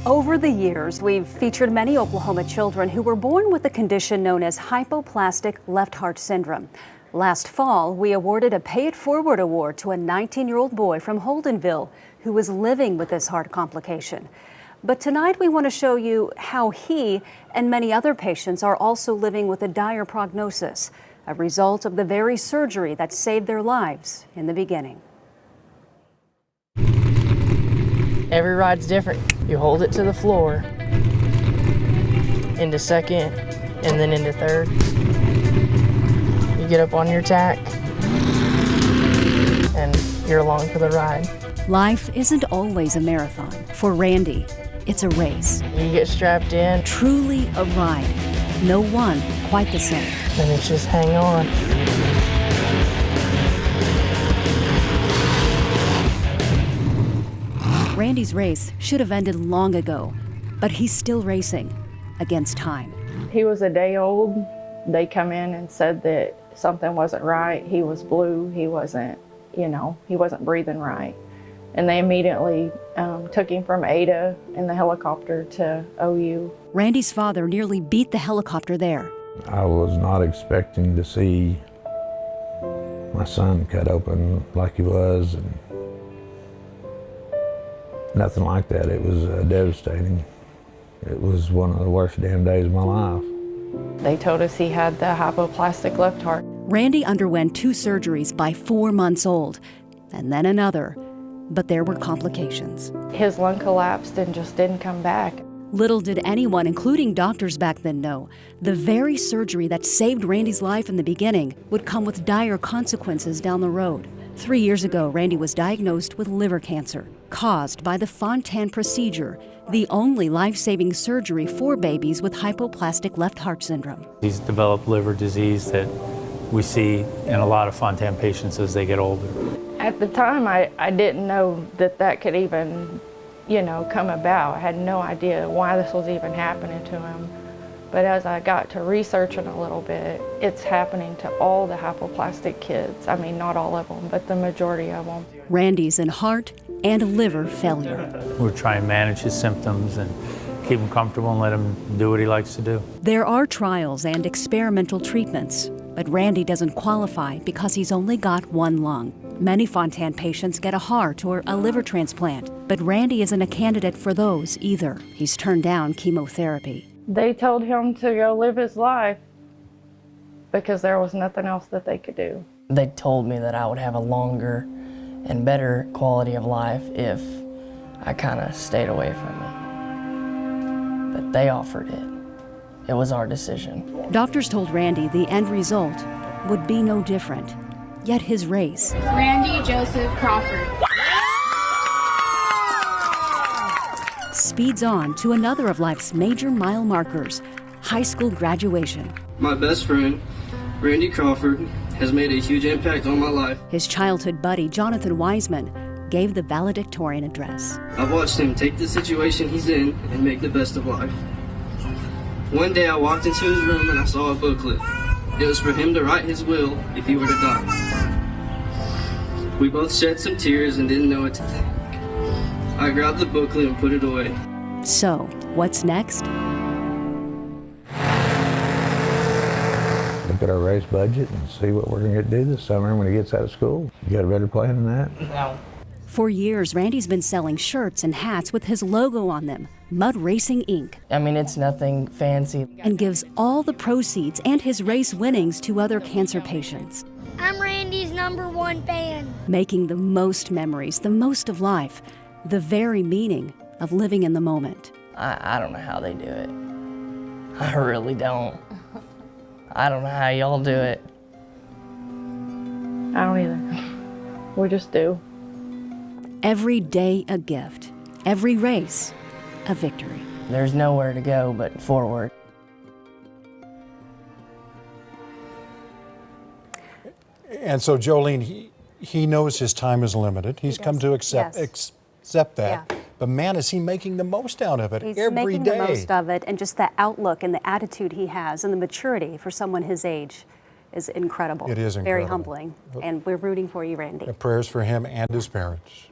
Over the years, we've featured many Oklahoma children who were born with a condition known as hypoplastic left heart syndrome. Last fall, we awarded a Pay It Forward award to a 19-year-old boy from Holdenville who was living with this heart complication. But tonight we want to show you how he and many other patients are also living with a dire prognosis, a result of the very surgery that saved their lives in the beginning. Every ride's different. You hold it to the floor, into second, and then into third. You get up on your tack, and you're along for the ride. Life isn't always a marathon. For Randy, it's a race. You get strapped in, Truly a ride. No one quite the same. and it's just hang on. Randy's race should have ended long ago, but he's still racing against time. He was a day old. They come in and said that something wasn't right. He was blue. He wasn't breathing right. And they immediately took him from Ada in the helicopter to OU. Randy's father nearly beat the helicopter there. I was not expecting to see my son cut open like he was, and nothing like that. It was devastating. It was one of the worst damn days of my life. They told us he had the hypoplastic left heart. Randy underwent 2 surgeries by 4 months old, and then another, but there were complications. His lung collapsed and just didn't come back. Little did anyone, including doctors back then, know the very surgery that saved Randy's life in the beginning would come with dire consequences down the road. 3 years ago, Randy was diagnosed with liver cancer, caused by the Fontan procedure, the only life-saving surgery for babies with hypoplastic left heart syndrome. He's developed liver disease that we see in a lot of Fontan patients as they get older. At the time, I didn't know that could even, come about. I had no idea why this was even happening to him. But as I got to researching a little bit, it's happening to all the hypoplastic kids. I mean, not all of them, but the majority of them. Randy's in heart and liver failure. We're trying to manage his symptoms and keep him comfortable and let him do what he likes to do. There are trials and experimental treatments, but Randy doesn't qualify because he's only got one lung. Many Fontan patients get a heart or a liver transplant, but Randy isn't a candidate for those either. He's turned down chemotherapy. They told him to go live his life because there was nothing else that they could do. They told me that I would have a longer and better quality of life if I kind of stayed away from it. But they offered it. It was our decision. Doctors told Randy the end result would be no different. Yet his race Randy Joseph Crawford speeds on to another of life's major mile markers, high school graduation. My best friend, Randy Crawford, has made a huge impact on my life. His childhood buddy, Jonathan Wiseman, gave the valedictorian address. I've watched him take the situation he's in and make the best of life. One day I walked into his room and I saw a booklet. It was for him to write his will if he were to die. We both shed some tears and didn't know what to think. I grabbed the booklet and put it away. So, what's next? Look at our race budget and see what we're going to do this summer when he gets out of school. You got a better plan than that? No. For years, Randy's been selling shirts and hats with his logo on them, Mud Racing Inc., I mean, it's nothing fancy. and gives all the proceeds and his race winnings to other cancer patients. I'm Randy's #1 fan. Making the most memories, the most of life, the very meaning of living in the moment. I don't know how they do it. I really don't. I don't know how y'all do it. I don't either. We just do. Every day a gift, every race a victory. There's nowhere to go but forward. And so, Jolene, he knows his time is limited. He's come to accept that. Yeah. But man, is he making the most out of it every day. He's making the most of it, and just the outlook and the attitude he has and the maturity for someone his age is incredible. It is incredible. Very humbling, and we're rooting for you, Randy. Prayers for him and his parents.